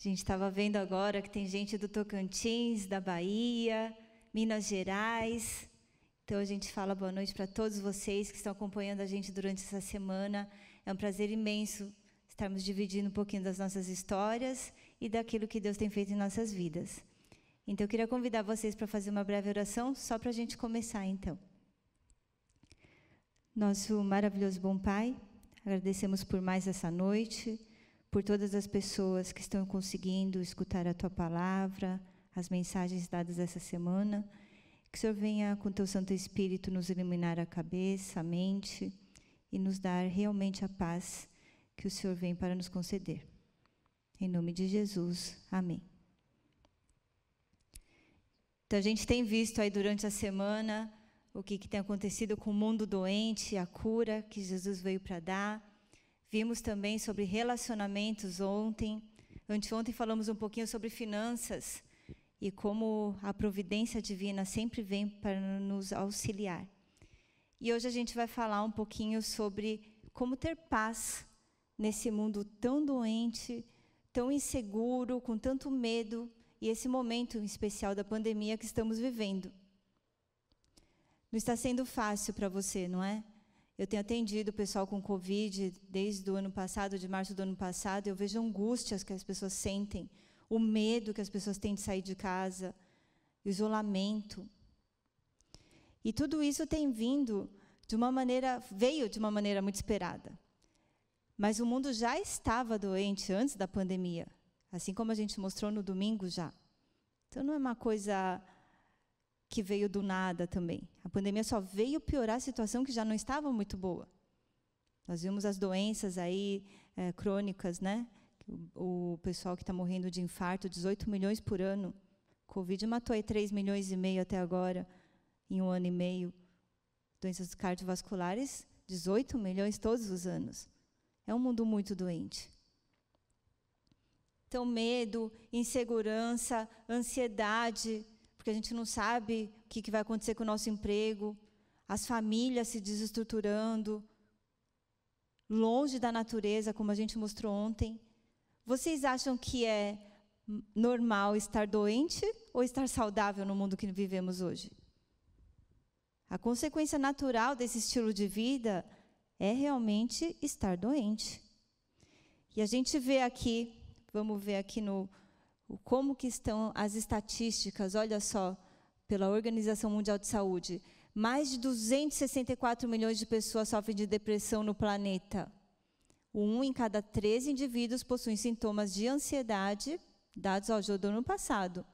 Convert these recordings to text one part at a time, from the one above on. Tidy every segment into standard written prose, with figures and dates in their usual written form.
gente estava vendo agora que tem gente do Tocantins, da Bahia, Minas Gerais. Então, a gente fala boa noite para todos vocês que estão acompanhando a gente durante essa semana. É um prazer imenso estarmos dividindo um pouquinho das nossas histórias e daquilo que Deus tem feito em nossas vidas. Então, eu queria convidar vocês para fazer uma breve oração, só para a gente começar, então. Nosso maravilhoso bom Pai, agradecemos por mais essa noite, por todas as pessoas que estão conseguindo escutar a Tua palavra, as mensagens dadas essa semana. Que o Senhor venha com o Teu Santo Espírito nos iluminar a cabeça, a mente e nos dar realmente a paz que o Senhor vem para nos conceder. Em nome de Jesus, amém. Então, a gente tem visto aí durante a semana o que tem acontecido com o mundo doente, a cura que Jesus veio para dar. Vimos também sobre relacionamentos ontem. Anteontem falamos um pouquinho sobre finanças e como a providência divina sempre vem para nos auxiliar. E hoje a gente vai falar um pouquinho sobre como ter paz nesse mundo tão doente, tão inseguro, com tanto medo, e esse momento especial da pandemia que estamos vivendo. Não está sendo fácil para você, não é? Eu tenho atendido o pessoal com Covid desde o ano passado, de março do ano passado, eu vejo angústias que as pessoas sentem, o medo que as pessoas têm de sair de casa, o isolamento. E tudo isso tem veio de uma maneira muito esperada. Mas o mundo já estava doente antes da pandemia, assim como a gente mostrou no domingo já. Então não é uma coisa que veio do nada também. A pandemia só veio piorar a situação que já não estava muito boa. Nós vimos as doenças aí crônicas, né? O pessoal que está morrendo de infarto, 18 milhões por ano. Covid matou aí 3,5 milhões até agora, em 1 ano e meio. Doenças cardiovasculares, 18 milhões todos os anos. É um mundo muito doente. Então, medo, insegurança, ansiedade, porque a gente não sabe o que vai acontecer com o nosso emprego, as famílias se desestruturando, longe da natureza, como a gente mostrou ontem. Vocês acham que é normal estar doente ou estar saudável no mundo que vivemos hoje? A consequência natural desse estilo de vida é realmente estar doente. E a gente vê aqui, vamos ver aqui como que estão as estatísticas, olha só, pela Organização Mundial de Saúde. Mais de 264 milhões de pessoas sofrem de depressão no planeta. 1 em cada 3 indivíduos possuem sintomas de ansiedade, dados ao do ano passado.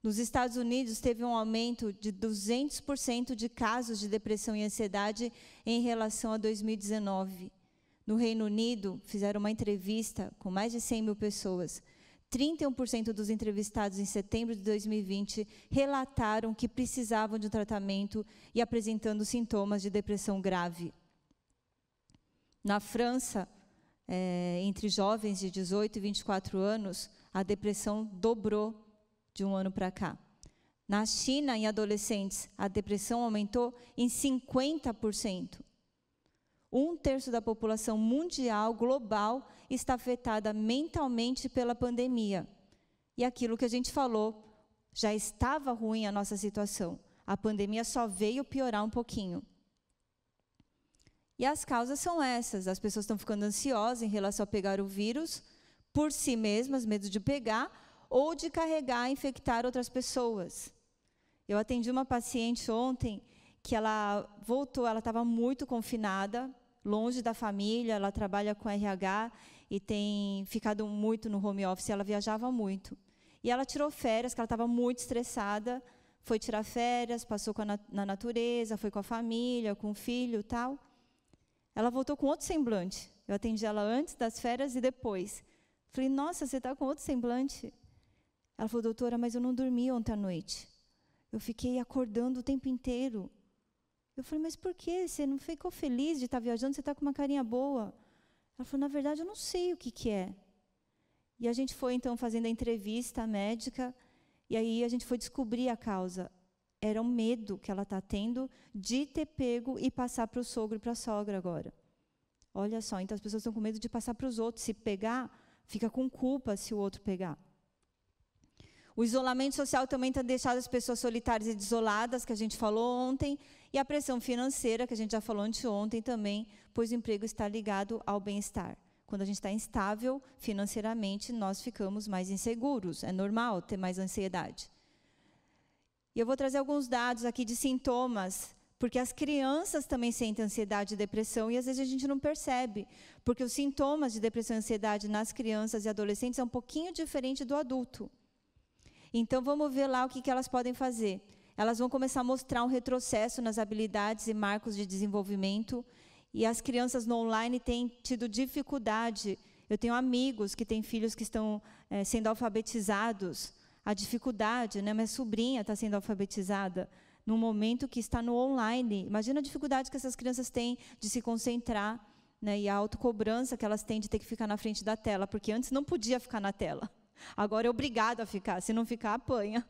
Nos Estados Unidos, teve um aumento de 200% de casos de depressão e ansiedade em relação a 2019. No Reino Unido, fizeram uma entrevista com mais de 100 mil pessoas. 31% dos entrevistados em setembro de 2020 relataram que precisavam de um tratamento e apresentando sintomas de depressão grave. Na França, entre jovens de 18 e 24 anos, a depressão dobrou de um ano para cá. Na China, em adolescentes, a depressão aumentou em 50%. 1/3 da população mundial, global, está afetada mentalmente pela pandemia. E aquilo que a gente falou, já estava ruim a nossa situação. A pandemia só veio piorar um pouquinho. E as causas são essas. As pessoas estão ficando ansiosas em relação a pegar o vírus por si mesmas, medo de pegar, ou de carregar e infectar outras pessoas. Eu atendi uma paciente ontem que ela voltou, ela estava muito confinada, longe da família, ela trabalha com RH e tem ficado muito no home office, ela viajava muito. E ela tirou férias, que ela estava muito estressada, foi tirar férias, passou na natureza, foi com a família, com o filho e tal. Ela voltou com outro semblante. Eu atendi ela antes das férias e depois. Falei, nossa, você está com outro semblante? Ela falou, doutora, mas eu não dormi ontem à noite. Eu fiquei acordando o tempo inteiro. Eu falei, mas por quê? Você não ficou feliz de estar viajando? Você está com uma carinha boa. Ela falou, na verdade, eu não sei o que é. E a gente foi, então, fazendo a entrevista médica, e aí a gente foi descobrir a causa. Era um medo que ela está tendo de ter pego e passar para o sogro e para a sogra agora. Olha só, então as pessoas estão com medo de passar para os outros. Se pegar, fica com culpa se o outro pegar. O isolamento social também tem deixado as pessoas solitárias e desoladas, que a gente falou ontem, e a pressão financeira, que a gente já falou anteontem também, pois o emprego está ligado ao bem-estar. Quando a gente está instável financeiramente, nós ficamos mais inseguros. É normal ter mais ansiedade. E eu vou trazer alguns dados aqui de sintomas, porque as crianças também sentem ansiedade e depressão, e às vezes a gente não percebe, porque os sintomas de depressão e ansiedade nas crianças e adolescentes é um pouquinho diferente do adulto. Então, vamos ver lá o que elas podem fazer. Elas vão começar a mostrar um retrocesso nas habilidades e marcos de desenvolvimento, e as crianças no online têm tido dificuldade. Eu tenho amigos que têm filhos que estão sendo alfabetizados. A dificuldade, né? Minha sobrinha está sendo alfabetizada num momento que está no online. Imagina a dificuldade que essas crianças têm de se concentrar, né? E a autocobrança que elas têm de ter que ficar na frente da tela, porque antes não podia ficar na tela. Agora é obrigado a ficar, se não ficar, apanha.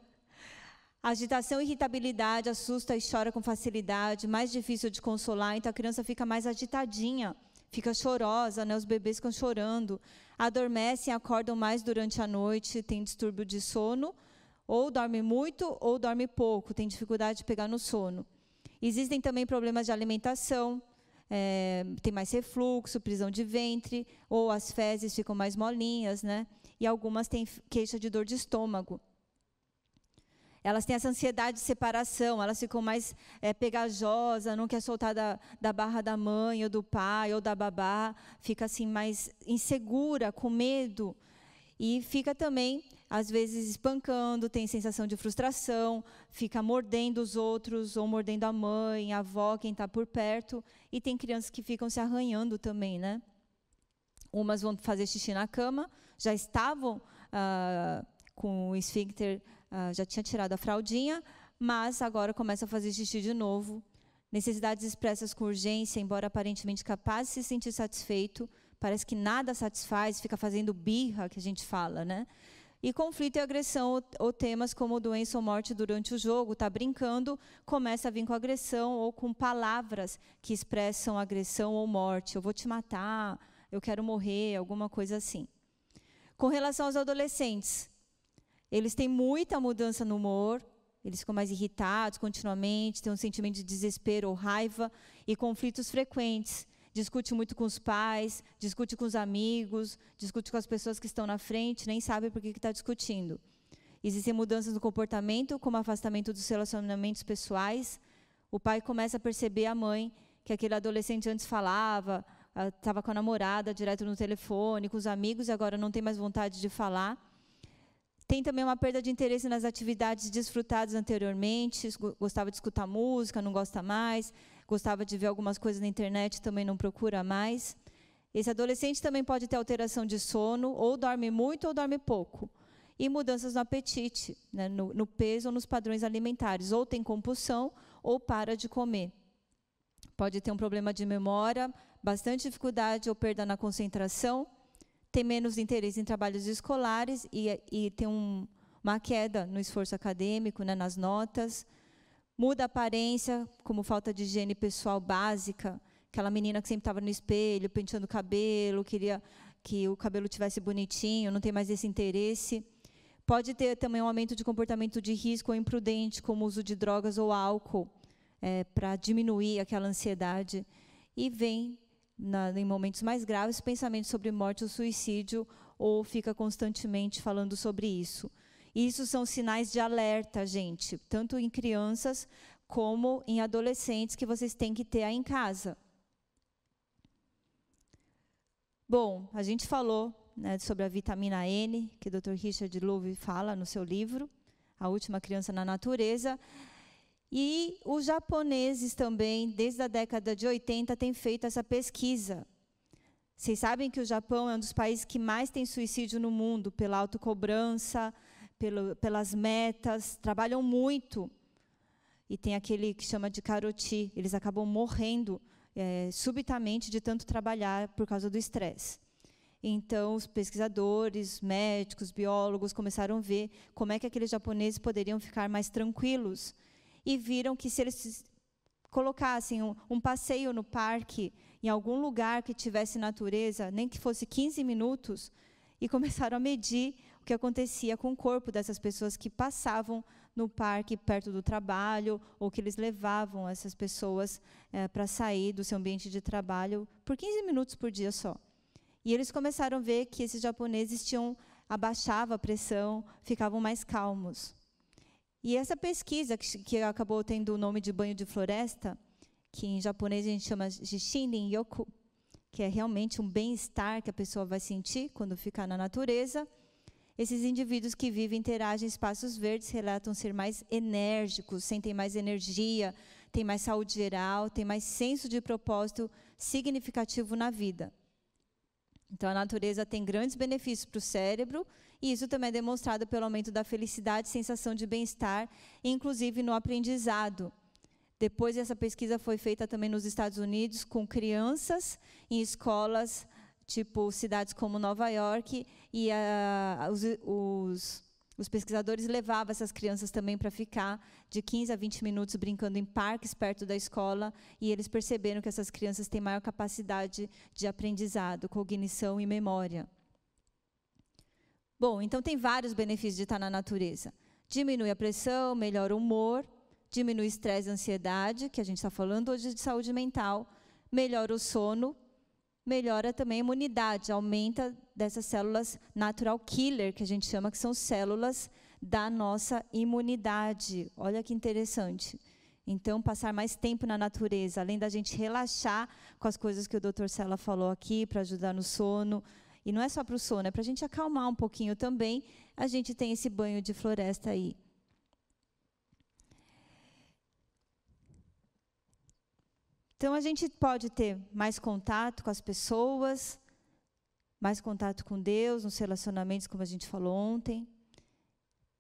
Agitação e irritabilidade, assusta e chora com facilidade, mais difícil de consolar, então a criança fica mais agitadinha, fica chorosa, né? Os bebês ficam chorando, adormecem, acordam mais durante a noite, tem distúrbio de sono, ou dorme muito ou dorme pouco, tem dificuldade de pegar no sono. Existem também problemas de alimentação, tem mais refluxo, prisão de ventre, ou as fezes ficam mais molinhas, né? E algumas têm queixa de dor de estômago. Elas têm essa ansiedade de separação, elas ficam mais pegajosas, não quer soltar da barra da mãe, ou do pai, ou da babá, fica assim mais insegura, com medo, e fica também, às vezes, espancando, tem sensação de frustração, fica mordendo os outros, ou mordendo a mãe, a avó, quem está por perto, e tem crianças que ficam se arranhando também, né? Umas vão fazer xixi na cama, já estavam com o esfíncter, já tinha tirado a fraldinha, mas agora começa a fazer xixi de novo. Necessidades expressas com urgência, embora aparentemente capaz de se sentir satisfeito, parece que nada satisfaz, fica fazendo birra, que a gente fala, né? E conflito e agressão, ou temas como doença ou morte durante o jogo, está brincando, começa a vir com agressão ou com palavras que expressam agressão ou morte. Eu vou te matar, eu quero morrer, alguma coisa assim. Com relação aos adolescentes, eles têm muita mudança no humor, eles ficam mais irritados continuamente, têm um sentimento de desespero ou raiva e conflitos frequentes. Discute muito com os pais, discute com os amigos, discute com as pessoas que estão na frente, nem sabe por que está discutindo. Existem mudanças no comportamento, como afastamento dos relacionamentos pessoais. O pai começa a perceber a mãe, que aquele adolescente antes falava, estava com a namorada direto no telefone, com os amigos, e agora não tem mais vontade de falar. Tem também uma perda de interesse nas atividades desfrutadas anteriormente, gostava de escutar música, não gosta mais, gostava de ver algumas coisas na internet, também não procura mais. Esse adolescente também pode ter alteração de sono, ou dorme muito ou dorme pouco. E mudanças no apetite, né, no peso ou nos padrões alimentares, ou tem compulsão ou para de comer. Pode ter um problema de memória, bastante dificuldade ou perda na concentração, tem menos interesse em trabalhos escolares e tem uma queda no esforço acadêmico, né, nas notas. Muda a aparência, como falta de higiene pessoal básica, aquela menina que sempre estava no espelho, penteando o cabelo, queria que o cabelo tivesse bonitinho, não tem mais esse interesse. Pode ter também um aumento de comportamento de risco ou imprudente, como o uso de drogas ou álcool, para diminuir aquela ansiedade. E vem, em momentos mais graves, pensamentos sobre morte ou suicídio, ou fica constantemente falando sobre isso. Isso são sinais de alerta, gente, tanto em crianças como em adolescentes, que vocês têm que ter aí em casa. Bom, a gente falou, né, sobre a vitamina N, que o Dr. Richard Louv fala no seu livro, A Última Criança na Natureza. E os japoneses também, desde a década de 80, têm feito essa pesquisa. Vocês sabem que o Japão é um dos países que mais tem suicídio no mundo, pela autocobrança, pelas metas, trabalham muito. E tem aquele que chama de karochi, eles acabam morrendo subitamente de tanto trabalhar por causa do estresse. Então, os pesquisadores, médicos, biólogos começaram a ver como é que aqueles japoneses poderiam ficar mais tranquilos. E viram que se eles colocassem um passeio no parque, em algum lugar que tivesse natureza, nem que fosse 15 minutos, e começaram a medir que acontecia com o corpo dessas pessoas que passavam no parque perto do trabalho, ou que eles levavam essas pessoas para sair do seu ambiente de trabalho por 15 minutos por dia só. E eles começaram a ver que esses japoneses abaixava a pressão, ficavam mais calmos. E essa pesquisa, que acabou tendo o nome de banho de floresta, que em japonês a gente chama de Shinrin-yoku, que é realmente um bem-estar que a pessoa vai sentir quando ficar na natureza. Esses indivíduos que vivem e interagem em espaços verdes relatam ser mais enérgicos, sentem mais energia, têm mais saúde geral, têm mais senso de propósito significativo na vida. Então, a natureza tem grandes benefícios para o cérebro, e isso também é demonstrado pelo aumento da felicidade, sensação de bem-estar, inclusive no aprendizado. Depois, essa pesquisa foi feita também nos Estados Unidos, com crianças em escolas, tipo cidades como Nova York, e os pesquisadores levavam essas crianças também para ficar de 15 a 20 minutos brincando em parques perto da escola, e eles perceberam que essas crianças têm maior capacidade de aprendizado, cognição e memória. Bom, então tem vários benefícios de estar na natureza. Diminui a pressão, melhora o humor, diminui o estresse e a ansiedade, que a gente está falando hoje de saúde mental, melhora o sono, melhora também a imunidade, aumenta dessas células natural killer, que a gente chama, que são células da nossa imunidade. Olha que interessante. Então, passar mais tempo na natureza, além da gente relaxar com as coisas que o Dr. Sela falou aqui, para ajudar no sono, e não é só para o sono, é para a gente acalmar um pouquinho também, a gente tem esse banho de floresta aí. Então, a gente pode ter mais contato com as pessoas, mais contato com Deus, nos relacionamentos, como a gente falou ontem.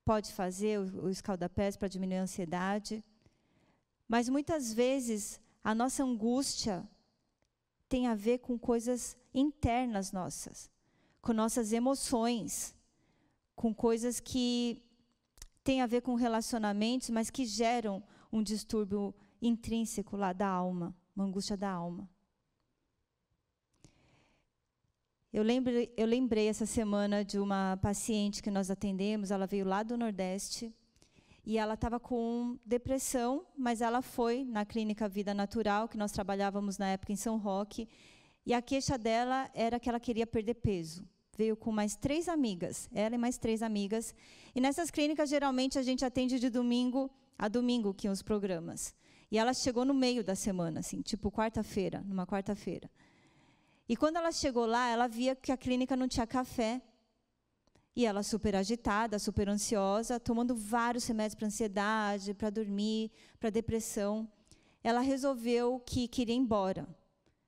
Pode fazer o escaldapés para diminuir a ansiedade. Mas, muitas vezes, a nossa angústia tem a ver com coisas internas nossas, com nossas emoções, com coisas que têm a ver com relacionamentos, mas que geram um distúrbio intrínseco lá da alma. Uma angústia da alma. Eu lembrei essa semana de uma paciente que nós atendemos, ela veio lá do Nordeste, e ela estava com depressão, mas ela foi na clínica Vida Natural, que nós trabalhávamos na época em São Roque, e a queixa dela era que ela queria perder peso. Veio com mais 3 amigas, ela e mais 3 amigas, e nessas clínicas geralmente a gente atende de domingo a domingo, que são os programas. E ela chegou no meio da semana, assim, tipo quarta-feira, numa quarta-feira. E quando ela chegou lá, ela via que a clínica não tinha café. E ela super agitada, super ansiosa, tomando vários remédios para ansiedade, para dormir, para depressão. Ela resolveu que queria ir embora.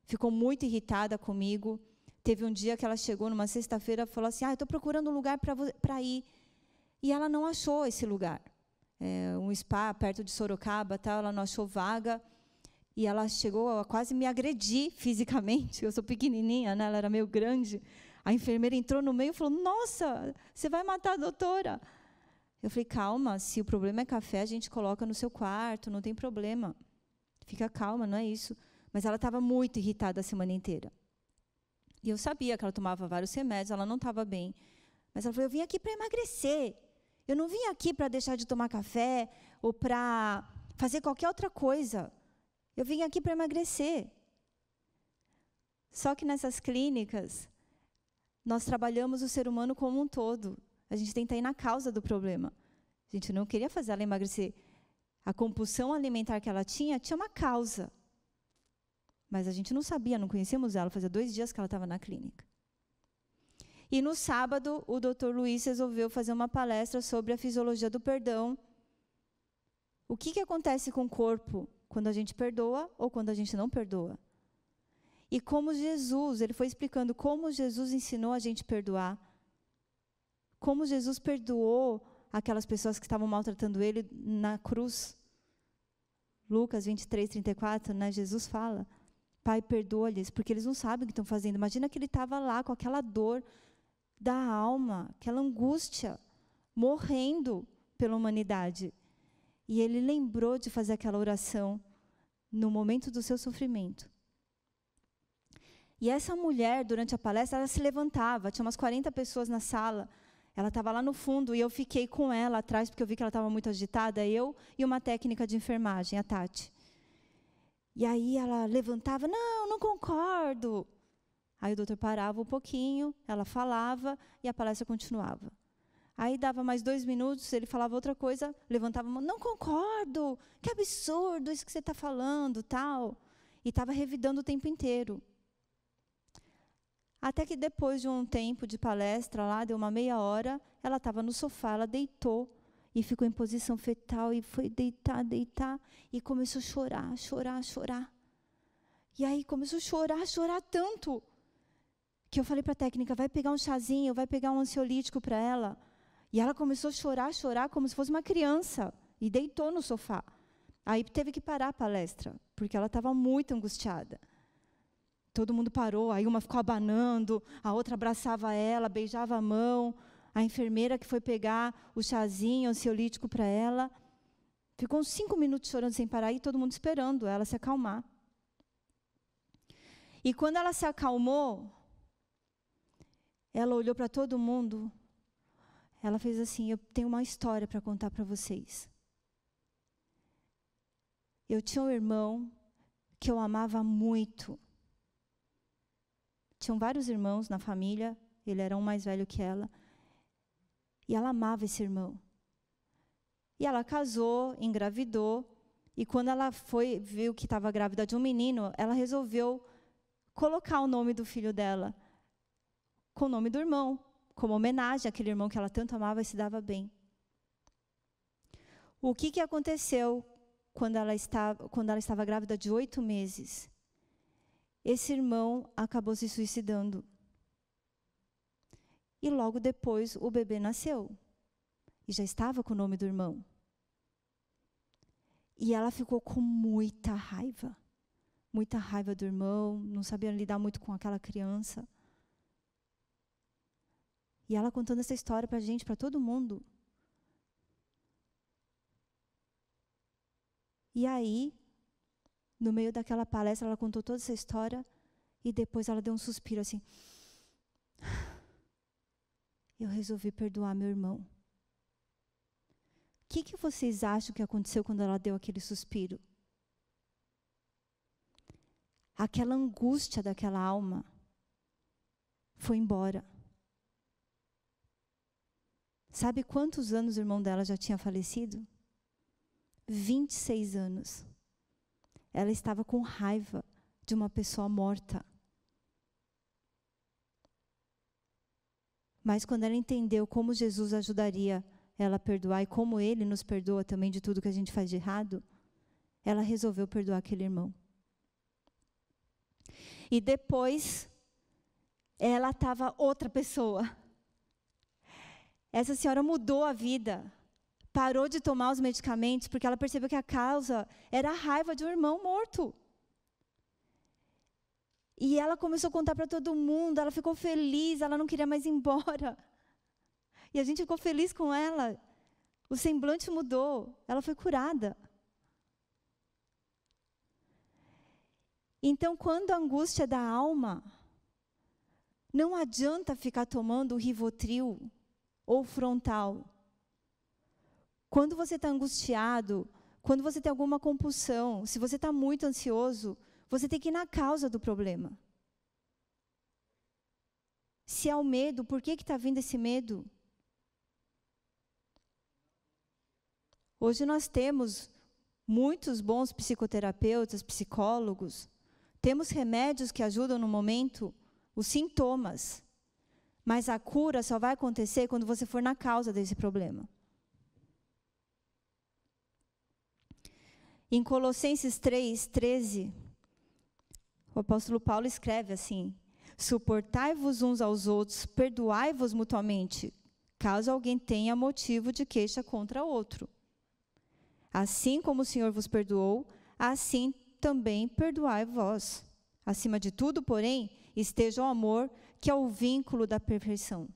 Ficou muito irritada comigo. Teve um dia que ela chegou, numa sexta-feira, e falou assim, eu estou procurando um lugar para ir. E ela não achou esse lugar. Um spa perto de Sorocaba, tal, ela não achou vaga, e ela chegou a quase me agredir fisicamente. Eu sou pequenininha, né? Ela era meio grande. A enfermeira entrou no meio e falou, nossa, você vai matar a doutora. Eu falei, calma, se o problema é café, a gente coloca no seu quarto, não tem problema. Fica calma, não é isso. Mas ela estava muito irritada a semana inteira. E eu sabia que ela tomava vários remédios, ela não estava bem. Mas ela falou, eu vim aqui para emagrecer. Eu não vim aqui para deixar de tomar café ou para fazer qualquer outra coisa. Eu vim aqui para emagrecer. Só que nessas clínicas, nós trabalhamos o ser humano como um todo. A gente tenta ir na causa do problema. A gente não queria fazer ela emagrecer. A compulsão alimentar que ela tinha uma causa. Mas a gente não sabia, não conhecíamos ela. Fazia 2 dias que ela estava na clínica. E no sábado, o Dr. Luiz resolveu fazer uma palestra sobre a fisiologia do perdão. O que acontece com o corpo quando a gente perdoa ou quando a gente não perdoa? E como Jesus, ele foi explicando como Jesus ensinou a gente a perdoar. Como Jesus perdoou aquelas pessoas que estavam maltratando ele na cruz. Lucas 23, 34, né? Jesus fala, Pai, perdoa-lhes, porque eles não sabem o que estão fazendo. Imagina que ele estava lá com aquela dor da alma, aquela angústia, morrendo pela humanidade. E ele lembrou de fazer aquela oração no momento do seu sofrimento. E essa mulher, durante a palestra, ela se levantava, tinha umas 40 pessoas na sala, Ela estava lá no fundo e eu fiquei com ela atrás, porque eu vi que ela estava muito agitada, eu e uma técnica de enfermagem, a Tati. E aí ela levantava, não concordo. Aí o doutor parava um pouquinho, ela falava e a palestra continuava. Aí dava mais 2 minutos, ele falava outra coisa, levantava a mão, não concordo, que absurdo isso que você está falando, tal. E estava revidando o tempo inteiro. Até que depois de um tempo de palestra lá, deu uma meia hora, ela estava no sofá, ela deitou e ficou em posição fetal e foi deitar, e começou a chorar. E aí começou a chorar tanto, que eu falei para a técnica, vai pegar um chazinho, vai pegar um ansiolítico para ela. E ela começou a chorar como se fosse uma criança, e deitou no sofá. Aí teve que parar a palestra, porque ela estava muito angustiada. Todo mundo parou, aí uma ficou abanando, a outra abraçava ela, beijava a mão. A enfermeira que foi pegar o chazinho, o ansiolítico para ela, ficou uns 5 minutos chorando sem parar, e todo mundo esperando ela se acalmar. E quando ela se acalmou, ela olhou para todo mundo, ela fez assim, eu tenho uma história para contar para vocês. Eu tinha um irmão que eu amava muito. Tinham vários irmãos na família, ele era um mais velho que ela. E ela amava esse irmão. E ela casou, engravidou, e quando ela viu que estava grávida de um menino, ela resolveu colocar o nome do filho dela com o nome do irmão, como homenagem àquele irmão que ela tanto amava e se dava bem. O que aconteceu quando ela estava grávida de 8 meses? Esse irmão acabou se suicidando. E logo depois o bebê nasceu. E já estava com o nome do irmão. E ela ficou com muita raiva do irmão, não sabia lidar muito com aquela criança. E ela contando essa história para a gente, para todo mundo. E aí, no meio daquela palestra, ela contou toda essa história e depois ela deu um suspiro assim. Eu resolvi perdoar meu irmão. O que vocês acham que aconteceu quando ela deu aquele suspiro? Aquela angústia daquela alma foi embora. Sabe quantos anos o irmão dela já tinha falecido? 26 anos. Ela estava com raiva de uma pessoa morta. Mas quando ela entendeu como Jesus ajudaria ela a perdoar e como Ele nos perdoa também de tudo que a gente faz de errado, ela resolveu perdoar aquele irmão. E depois, ela estava outra pessoa. Essa senhora mudou a vida, parou de tomar os medicamentos, porque ela percebeu que a causa era a raiva de um irmão morto. E ela começou a contar para todo mundo, ela ficou feliz, ela não queria mais ir embora. E a gente ficou feliz com ela. O semblante mudou, ela foi curada. Então, quando a angústia da alma, não adianta ficar tomando Rivotril ou Frontal. Quando você está angustiado, quando você tem alguma compulsão, se você está muito ansioso, você tem que ir na causa do problema. Se é o medo, por que está vindo esse medo? Hoje nós temos muitos bons psicoterapeutas, psicólogos, temos remédios que ajudam no momento os sintomas, mas a cura só vai acontecer quando você for na causa desse problema. Em Colossenses 3:13, o apóstolo Paulo escreve assim: suportai-vos uns aos outros, perdoai-vos mutuamente, caso alguém tenha motivo de queixa contra outro. Assim como o Senhor vos perdoou, assim também perdoai vós. Acima de tudo, porém, esteja o amor, que é o vínculo da perfeição.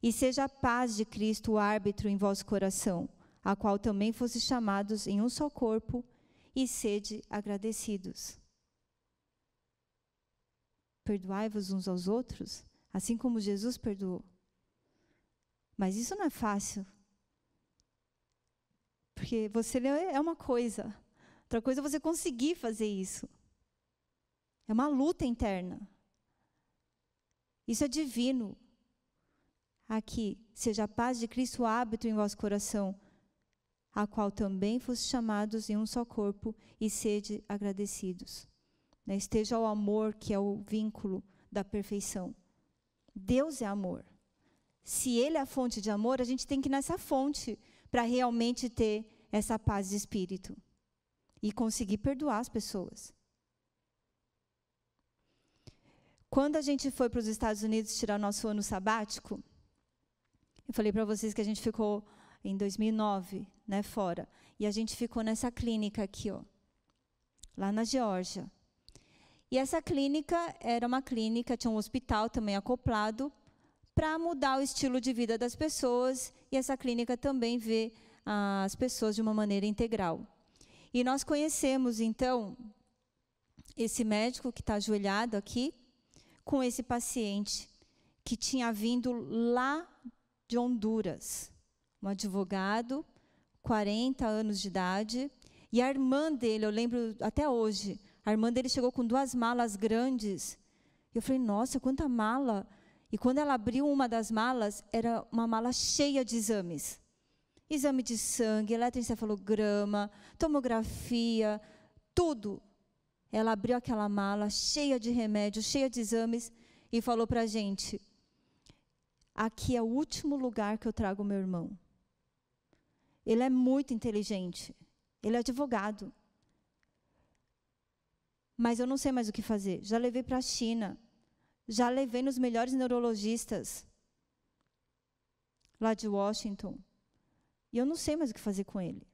E seja a paz de Cristo o árbitro em vosso coração, a qual também fostes chamados em um só corpo, e sede agradecidos. Perdoai-vos uns aos outros, assim como Jesus perdoou. Mas isso não é fácil. Porque você é uma coisa. Outra coisa é você conseguir fazer isso. É uma luta interna. Isso é divino. Aqui, seja a paz de Cristo hábito em vosso coração, a qual também foste chamados em um só corpo, e sede agradecidos. Esteja o amor, que é o vínculo da perfeição. Deus é amor. Se Ele é a fonte de amor, a gente tem que ir nessa fonte para realmente ter essa paz de espírito e conseguir perdoar as pessoas. Quando a gente foi para os Estados Unidos tirar nosso ano sabático, eu falei para vocês que a gente ficou em 2009, né, fora. E a gente ficou nessa clínica aqui, ó, lá na Geórgia. E essa clínica era uma clínica, tinha um hospital também acoplado, para mudar o estilo de vida das pessoas. E essa clínica também vê as pessoas de uma maneira integral. E nós conhecemos, então, esse médico que está ajoelhado aqui, com esse paciente que tinha vindo lá de Honduras, um advogado, 40 anos de idade, e a irmã dele, eu lembro até hoje, a irmã dele chegou com 2 malas grandes. Eu falei, nossa, quanta mala! E quando ela abriu uma das malas, era uma mala cheia de exames. Exame de sangue, eletroencefalograma, tomografia, tudo. Ela abriu aquela mala cheia de remédios, cheia de exames, e falou para a gente, aqui é o último lugar que eu trago meu irmão. Ele é muito inteligente, ele é advogado. Mas eu não sei mais o que fazer. Já levei para a China, já levei nos melhores neurologistas, lá de Washington, e eu não sei mais o que fazer com ele.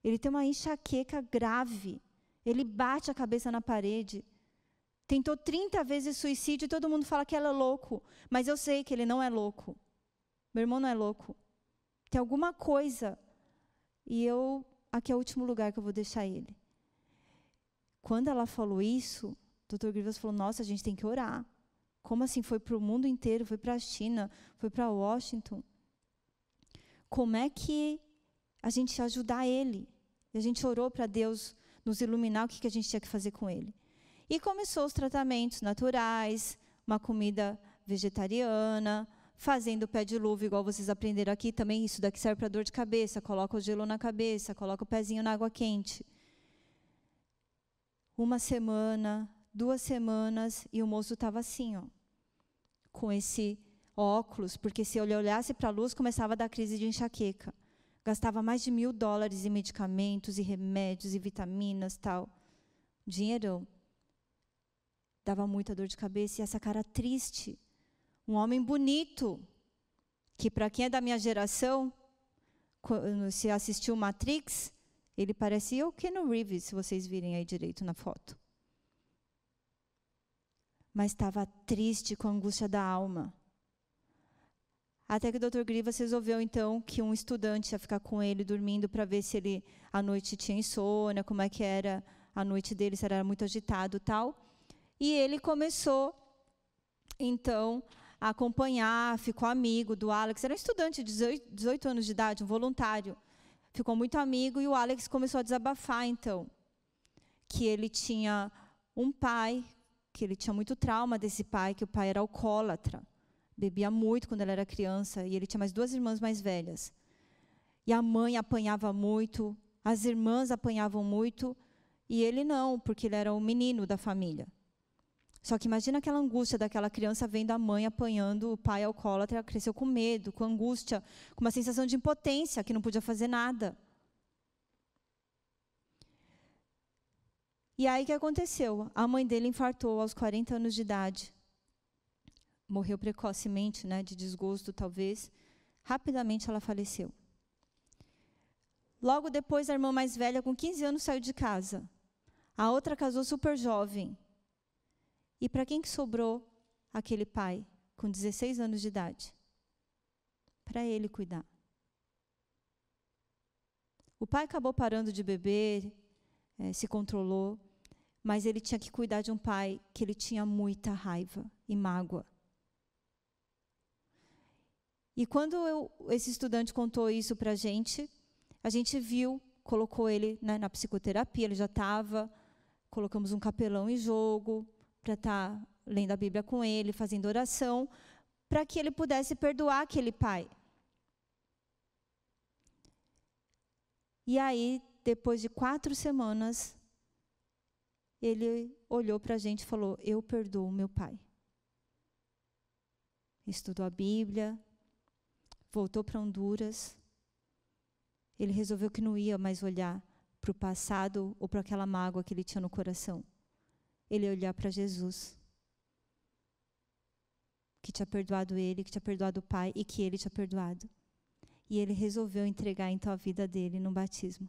Ele tem uma enxaqueca grave, ele bate a cabeça na parede, tentou 30 vezes suicídio e todo mundo fala que ele é louco, mas eu sei que ele não é louco. Meu irmão não é louco. Tem alguma coisa, e aqui é o último lugar que eu vou deixar ele. Quando ela falou isso, o Dr. Grivas falou, nossa, a gente tem que orar. Como assim? Foi para o mundo inteiro, foi para a China, foi para Washington. Como é que a gente ia ajudar ele? E a gente orou para Deus nos iluminar o que a gente tinha que fazer com ele. E começou os tratamentos naturais, uma comida vegetariana, fazendo pé de luva, igual vocês aprenderam aqui, também isso daqui serve para dor de cabeça, coloca o gelo na cabeça, coloca o pezinho na água quente. 1 semana, 2 semanas, e o moço estava assim, ó, com esse óculos, porque se ele olhasse para a luz, começava a dar crise de enxaqueca. Gastava mais de $1.000 em medicamentos, e remédios, e vitaminas, tal. Dinheirão. Dava muita dor de cabeça, e essa cara triste. Um homem bonito, que para quem é da minha geração, se assistiu Matrix, ele parecia o Keanu Reeves, se vocês virem aí direito na foto. Mas estava triste, com a angústia da alma. Até que o Dr. Grivas resolveu, então, que um estudante ia ficar com ele, dormindo, para ver se ele, à noite, tinha insônia, como é que era a noite dele, se era muito agitado e tal. E ele começou, então, a acompanhar, ficou amigo do Alex. Era um estudante de 18 anos de idade, um voluntário. Ficou muito amigo, e o Alex começou a desabafar, então, que ele tinha um pai, que ele tinha muito trauma desse pai, que o pai era alcoólatra. Bebia muito quando ele era criança, e ele tinha mais 2 irmãs mais velhas. E a mãe apanhava muito, as irmãs apanhavam muito, e ele não, porque ele era o menino da família. Só que imagina aquela angústia daquela criança vendo a mãe apanhando o pai alcoólatra, cresceu com medo, com angústia, com uma sensação de impotência, que não podia fazer nada. E aí o que aconteceu? A mãe dele infartou aos 40 anos de idade. Morreu precocemente, né, de desgosto, talvez. Rapidamente ela faleceu. Logo depois, a irmã mais velha, com 15 anos, saiu de casa. A outra casou super jovem. E para quem que sobrou aquele pai, com 16 anos de idade? Para ele cuidar. O pai acabou parando de beber, se controlou, mas ele tinha que cuidar de um pai que ele tinha muita raiva e mágoa. E quando esse estudante contou isso para a gente viu, colocou ele, né, na psicoterapia, ele já estava, colocamos um capelão em jogo para estar lendo a Bíblia com ele, fazendo oração, para que ele pudesse perdoar aquele pai. E aí, depois de 4 semanas, ele olhou para a gente e falou: eu perdoo meu pai. Estudou a Bíblia, voltou para Honduras. Ele resolveu que não ia mais olhar para o passado ou para aquela mágoa que ele tinha no coração. Ele ia olhar para Jesus, que tinha perdoado ele, que tinha perdoado o pai e que ele tinha perdoado. E ele resolveu entregar então a vida dele no batismo.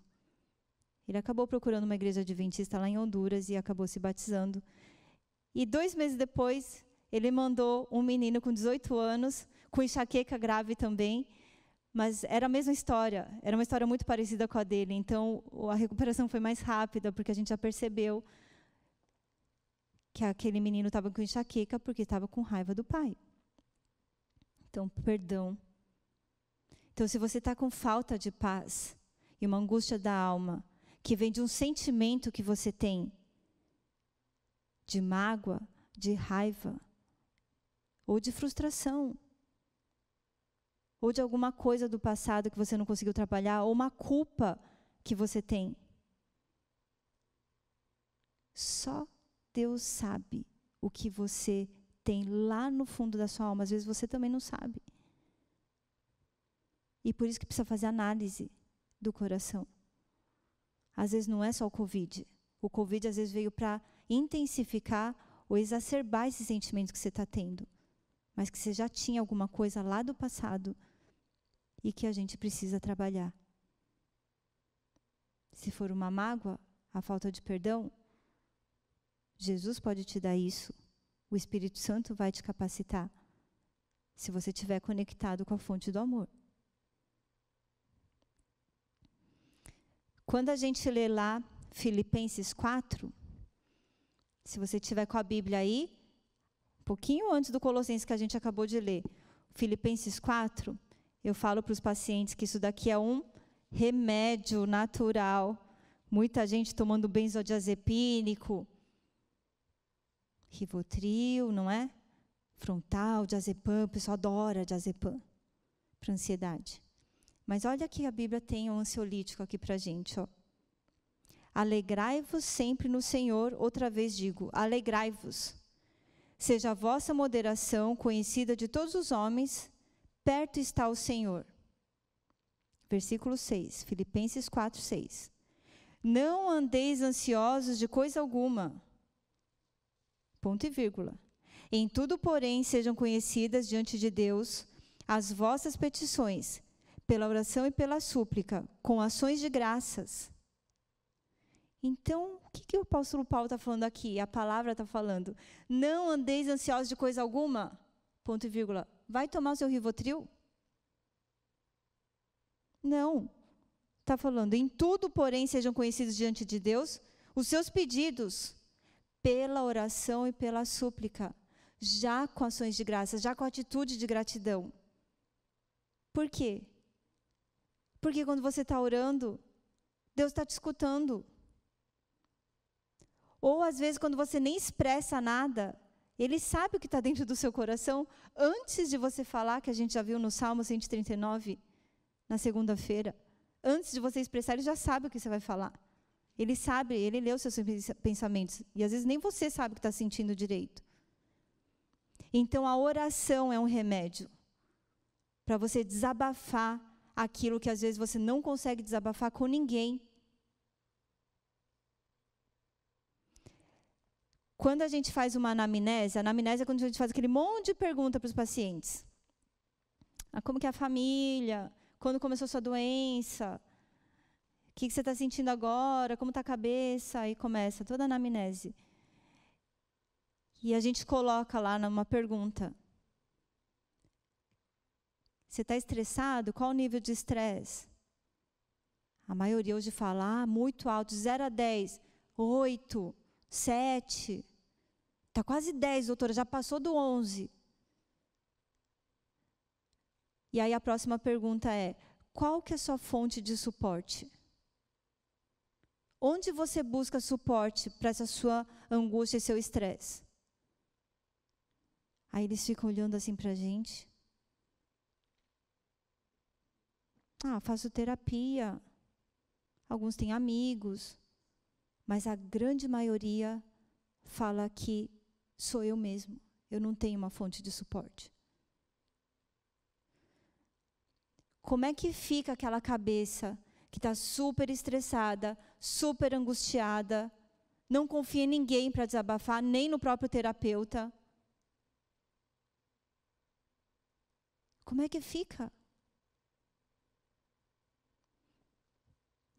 Ele acabou procurando uma igreja adventista lá em Honduras e acabou se batizando. E 2 meses depois, ele mandou um menino com 18 anos, com enxaqueca grave também, mas era a mesma história, era uma história muito parecida com a dele. Então, a recuperação foi mais rápida, porque a gente já percebeu que aquele menino estava com enxaqueca porque estava com raiva do pai. Então, perdão. Então, se você está com falta de paz e uma angústia da alma, que vem de um sentimento que você tem de mágoa, de raiva, ou de frustração, ou de alguma coisa do passado que você não conseguiu trabalhar, ou uma culpa que você tem. Só Deus sabe o que você tem lá no fundo da sua alma. Às vezes você também não sabe. E por isso que precisa fazer análise do coração. Às vezes não é só o Covid. O Covid às vezes veio para intensificar ou exacerbar esses sentimentos que você está tendo. Mas que você já tinha alguma coisa lá do passado e que a gente precisa trabalhar. Se for uma mágoa, a falta de perdão, Jesus pode te dar isso. O Espírito Santo vai te capacitar, se você estiver conectado com a fonte do amor. Quando a gente lê lá Filipenses 4, se você estiver com a Bíblia aí, um pouquinho antes do Colossenses que a gente acabou de ler, Filipenses 4, eu falo para os pacientes que isso daqui é um remédio natural. Muita gente tomando benzodiazepínico, Rivotril, não é? Frontal, diazepam, o pessoal adora diazepam para ansiedade. Mas olha que a Bíblia tem um ansiolítico aqui para a gente, ó. Alegrai-vos sempre no Senhor, outra vez digo, alegrai-vos. Seja a vossa moderação conhecida de todos os homens, perto está o Senhor. Versículo 6, Filipenses 4, 6. Não andeis ansiosos de coisa alguma. Ponto e vírgula. Em tudo, porém, sejam conhecidas diante de Deus as vossas petições, pela oração e pela súplica, com ações de graças. Então, o que o apóstolo Paulo está falando aqui? A palavra está falando. Não andeis ansiosos de coisa alguma. Ponto e vírgula. Vai tomar o seu Rivotril? Não. Está falando, em tudo, porém, sejam conhecidos diante de Deus os seus pedidos, pela oração e pela súplica, já com ações de graça, já com atitude de gratidão. Por quê? Porque quando você está orando, Deus está te escutando. Ou às vezes quando você nem expressa nada, Ele sabe o que está dentro do seu coração, antes de você falar, que a gente já viu no Salmo 139, na segunda-feira. Antes de você expressar, Ele já sabe o que você vai falar. Ele sabe, Ele lê os seus pensamentos. E às vezes nem você sabe o que está sentindo direito. Então a oração é um remédio para você desabafar aquilo que às vezes você não consegue desabafar com ninguém. Quando a gente faz uma anamnese, a anamnese é quando a gente faz aquele monte de pergunta para os pacientes. Como que é a família? Quando começou a sua doença? O que você está sentindo agora? Como está a cabeça? Aí começa toda a anamnese. E a gente coloca lá numa pergunta. Você está estressado? Qual o nível de estresse? A maioria hoje fala, muito alto, 0 a 10, 8, 7. Está quase 10, doutora, já passou do 11. E aí a próxima pergunta é: qual que é a sua fonte de suporte? Onde você busca suporte para essa sua angústia e seu estresse? Aí eles ficam olhando assim para a gente. Faço terapia. Alguns têm amigos. Mas a grande maioria fala que sou eu mesmo. Eu não tenho uma fonte de suporte. Como é que fica aquela cabeça que está super estressada, super angustiada, não confia em ninguém para desabafar, nem no próprio terapeuta? Como é que fica?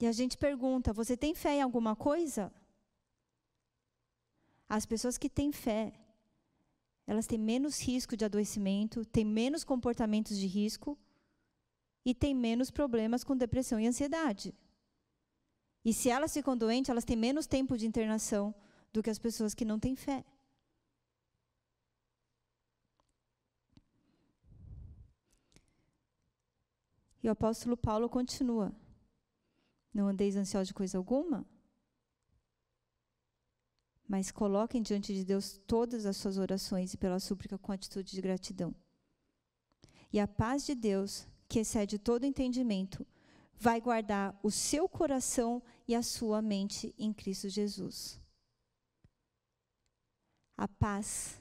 E a gente pergunta: você tem fé em alguma coisa? As pessoas que têm fé, elas têm menos risco de adoecimento, têm menos comportamentos de risco e têm menos problemas com depressão e ansiedade. E se elas ficam doentes, elas têm menos tempo de internação do que as pessoas que não têm fé. E o apóstolo Paulo continua: não andeis ansiosos de coisa alguma, mas coloquem diante de Deus todas as suas orações e pela súplica com atitude de gratidão. E a paz de Deus, que excede todo entendimento, vai guardar o seu coração e a sua mente em Cristo Jesus. A paz,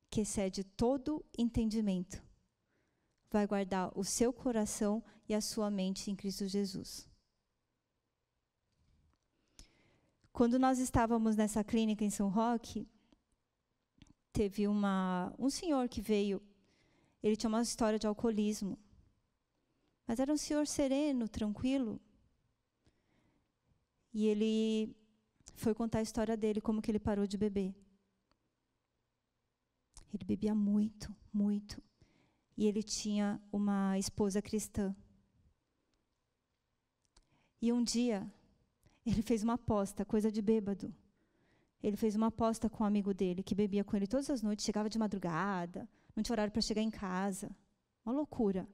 que excede todo entendimento, vai guardar o seu coração e a sua mente em Cristo Jesus. Quando nós estávamos nessa clínica em São Roque, teve um senhor que veio. Ele tinha uma história de alcoolismo. Mas era um senhor sereno, tranquilo. E ele foi contar a história dele, como que ele parou de beber. Ele bebia muito, muito. E ele tinha uma esposa cristã. E um dia, ele fez uma aposta, coisa de bêbado. Ele fez uma aposta com um amigo dele, que bebia com ele todas as noites, chegava de madrugada, não tinha horário para chegar em casa. Uma loucura.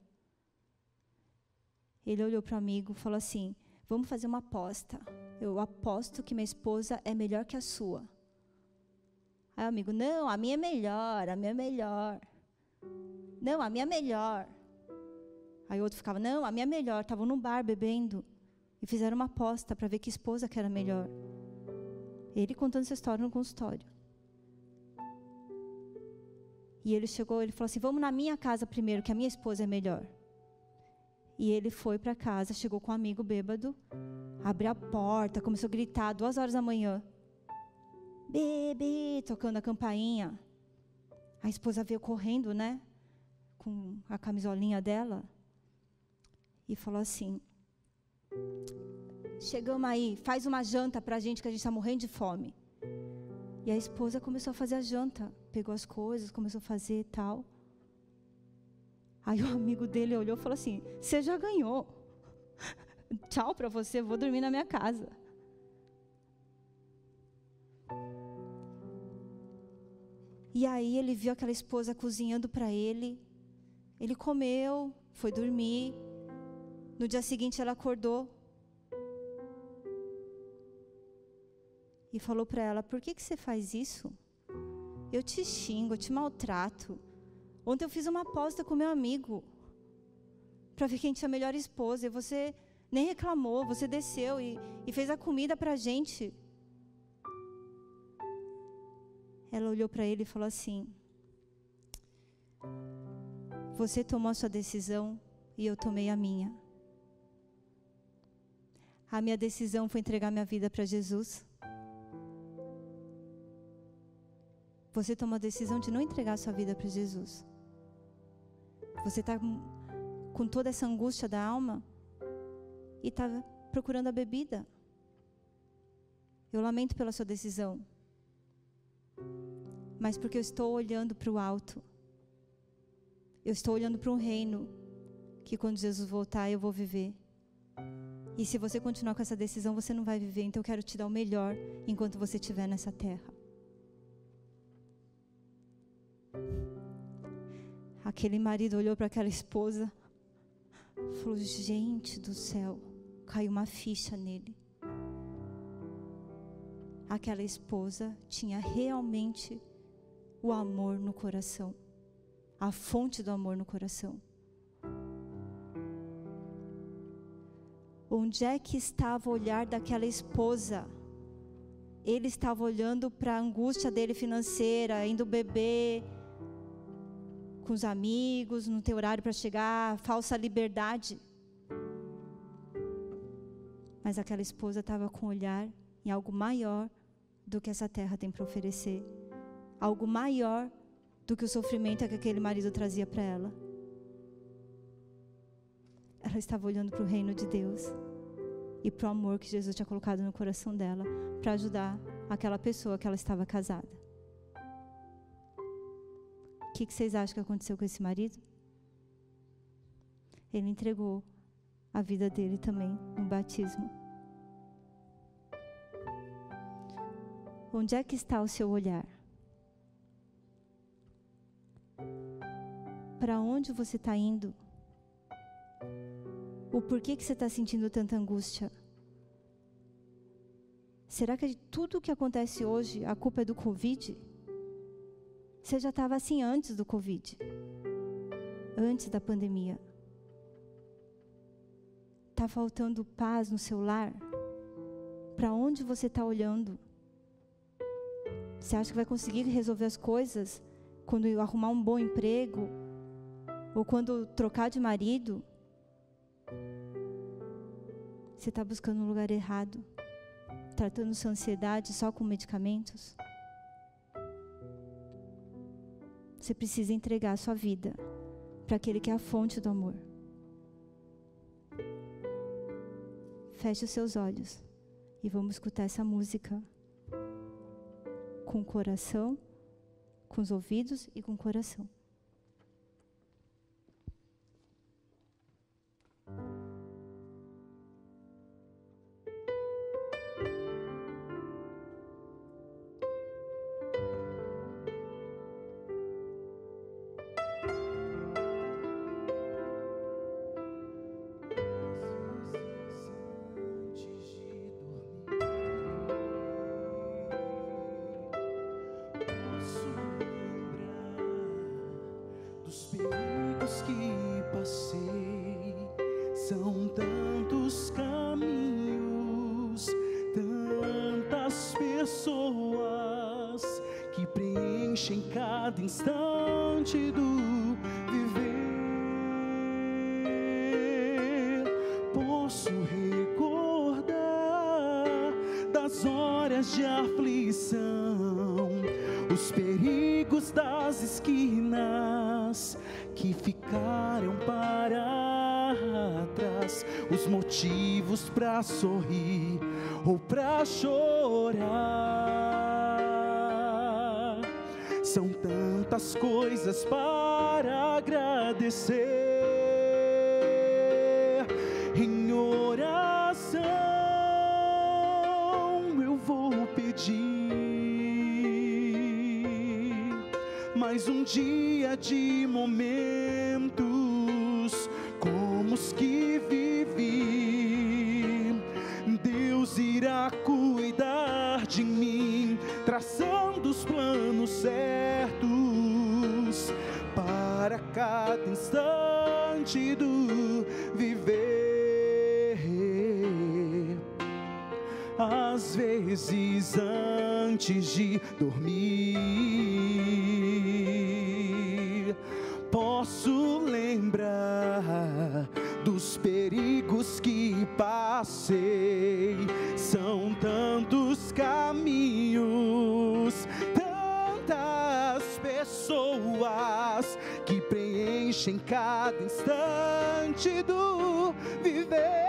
Ele olhou para o amigo e falou assim: vamos fazer uma aposta. Eu aposto que minha esposa é melhor que a sua. Aí o amigo: não, a minha é melhor, a minha é melhor. Não, a minha é melhor. Aí o outro ficava: não, a minha é melhor. Estavam num bar bebendo. E fizeram uma aposta para ver que esposa que era melhor. Ele contando essa história no consultório. E ele chegou, ele falou assim: vamos na minha casa primeiro, que a minha esposa é melhor. E ele foi para casa, chegou com um amigo bêbado, abriu a porta, começou a gritar, 2 horas da manhã. Bebê, tocando a campainha. A esposa veio correndo, né? Com a camisolinha dela. E falou assim: chegamos aí, faz uma janta pra gente, que a gente está morrendo de fome. E a esposa começou a fazer a janta, pegou as coisas, começou a fazer e tal. Aí o amigo dele olhou e falou assim: você já ganhou, tchau pra você, vou dormir na minha casa. E aí ele viu aquela esposa cozinhando para ele, ele comeu, foi dormir. No dia seguinte ela acordou e falou para ela: por que você faz isso? Eu te xingo, eu te maltrato. Ontem eu fiz uma aposta com meu amigo para ver quem tinha a melhor esposa, e você nem reclamou, você desceu e fez a comida para a gente. Ela olhou para ele e falou assim: você tomou a sua decisão e eu tomei a minha. A minha decisão foi entregar minha vida para Jesus. Você tomou a decisão de não entregar a sua vida para Jesus. Você está com toda essa angústia da alma e está procurando a bebida. Eu lamento pela sua decisão. Mas porque eu estou olhando para o alto. Eu estou olhando para um reino que quando Jesus voltar eu vou viver. E se você continuar com essa decisão, você não vai viver. Então eu quero te dar o melhor enquanto você estiver nessa terra. Aquele marido olhou para aquela esposa Falou, gente do céu, caiu uma ficha nele. Aquela esposa tinha realmente o amor no coração, a fonte do amor no coração. Onde é que estava o olhar daquela esposa? Ele estava olhando para a angústia dele financeira, indo beber com os amigos, não ter horário para chegar, falsa liberdade. Mas aquela esposa estava com o olhar em algo maior do que essa terra tem para oferecer. Algo maior do que o sofrimento que aquele marido trazia para ela. Ela estava olhando para o reino de Deus e para o amor que Jesus tinha colocado no coração dela para ajudar aquela pessoa que ela estava casada. O que vocês acham que aconteceu com esse marido? Ele entregou a vida dele também no batismo. Onde é que está o seu olhar? Para onde você está indo? O porquê que você está sentindo tanta angústia? Será que tudo o que acontece hoje, a culpa é do Covid? Você já estava assim antes do Covid, antes da pandemia. Está faltando paz no seu lar? Para onde você está olhando? Você acha que vai conseguir resolver as coisas quando arrumar um bom emprego? Ou quando trocar de marido? Você está buscando um lugar errado, tratando sua ansiedade só com medicamentos? Você precisa entregar a sua vida para aquele que é a fonte do amor. Feche os seus olhos e vamos escutar essa música com o coração, com os ouvidos e com o coração. São tantos caminhos, tantas pessoas que preenchem cada instante do viver. Posso recordar das horas de aflição, os perigos das esquinas que ficaram para trás, os motivos para sorrir ou para chorar. São tantas coisas para agradecer. Em oração eu vou pedir mais um dia de momentos como os que vivi. Deus irá cuidar de mim, traçando os planos certos para cada instante do viver. Às vezes antes de dormir, posso lembrar dos perigos que passei. São tantos caminhos, tantas pessoas que preenchem cada instante do viver.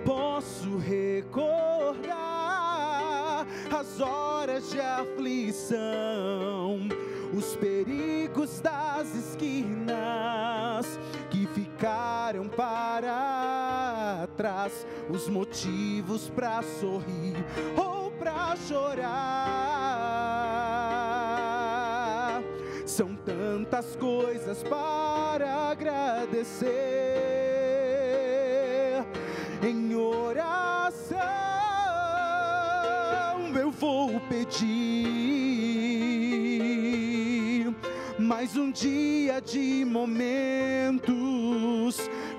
Posso recordar as horas de aflição, os perigos das esquinas que ficaram para trás, os motivos para sorrir ou para chorar. São tantas coisas para para agradecer. Em oração eu vou pedir mais um dia de momentos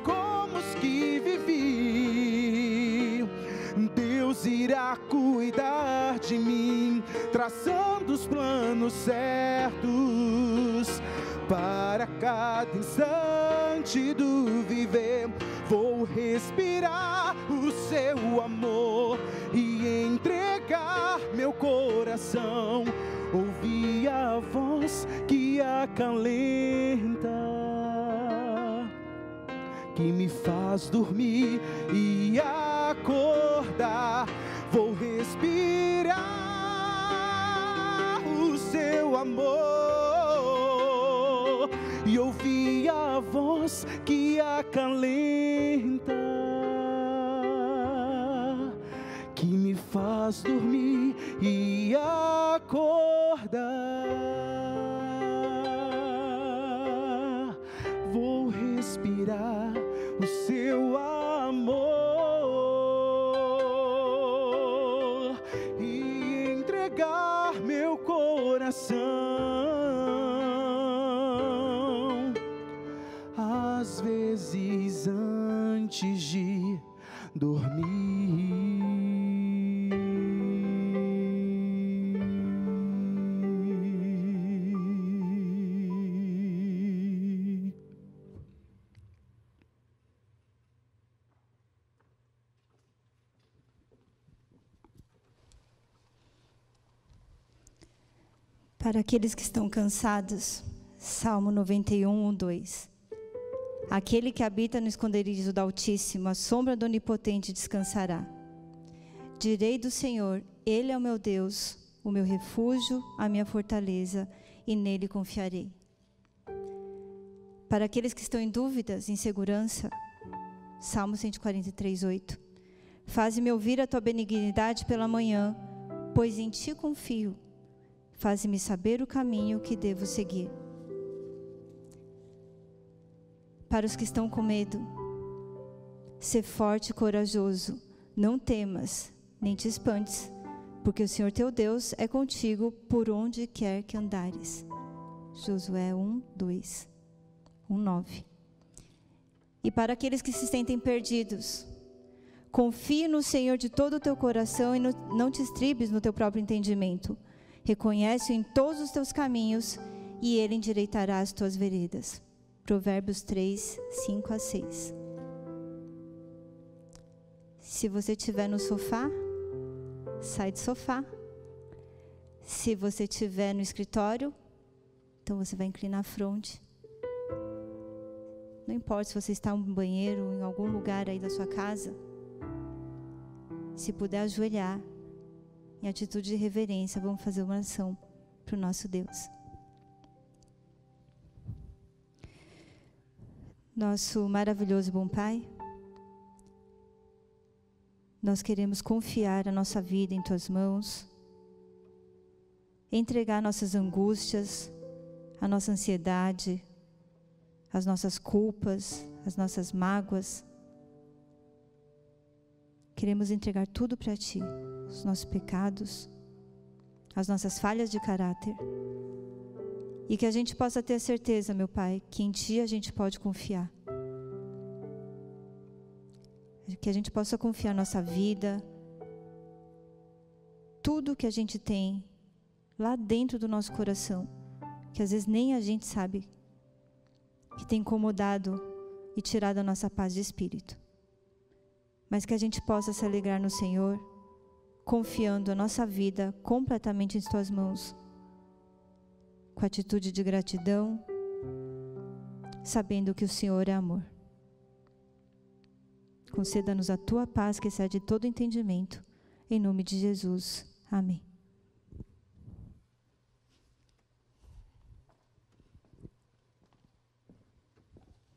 como os que vivi. Deus irá cuidar de mim, traçando os planos certos para cada instante do viver. Vou respirar o seu amor e entregar meu coração. Ouvir a voz que acalenta, que me faz dormir e acordar. Vou respirar o seu amor e ouvir a voz que acalenta, que me faz dormir e acordar. Vou respirar o seu amor e entregar meu coração. Às vezes antes de dormir. Para aqueles que estão cansados, Salmo 91, 2. Aquele que habita no esconderijo do Altíssimo, a sombra do Onipotente descansará. Direi do Senhor, Ele é o meu Deus, o meu refúgio, a minha fortaleza, e nele confiarei. Para aqueles que estão em dúvidas, insegurança, Salmo 143, 8. Faze-me ouvir a tua benignidade pela manhã, pois em ti confio. Faze-me saber o caminho que devo seguir. Para os que estão com medo, sê forte e corajoso, não temas, nem te espantes, porque o Senhor teu Deus é contigo por onde quer que andares. Josué 1, 2, 1, 9. E para aqueles que se sentem perdidos, confie no Senhor de todo o teu coração e não te estribes no teu próprio entendimento. Reconhece-o em todos os teus caminhos e Ele endireitará as tuas veredas. Provérbios 3, 5 a 6. Se você estiver no sofá, sai do sofá. Se você estiver no escritório, então você vai inclinar a fronte. Não importa se você está no banheiro ou em algum lugar aí da sua casa. Se puder ajoelhar, em atitude de reverência, vamos fazer uma oração para o nosso Deus. Nosso maravilhoso bom Pai, nós queremos confiar a nossa vida em Tuas mãos, entregar nossas angústias, a nossa ansiedade, as nossas culpas, as nossas mágoas. Queremos entregar tudo para Ti, os nossos pecados, as nossas falhas de caráter. E que a gente possa ter a certeza, meu Pai, que em Ti a gente pode confiar. Que a gente possa confiar nossa vida, tudo que a gente tem lá dentro do nosso coração, que às vezes nem a gente sabe, que tem incomodado e tirado a nossa paz de espírito. Mas que a gente possa se alegrar no Senhor, confiando a nossa vida completamente em Tuas mãos, com atitude de gratidão, sabendo que o Senhor é amor. Conceda-nos a Tua paz que excede todo entendimento, em nome de Jesus. Amém.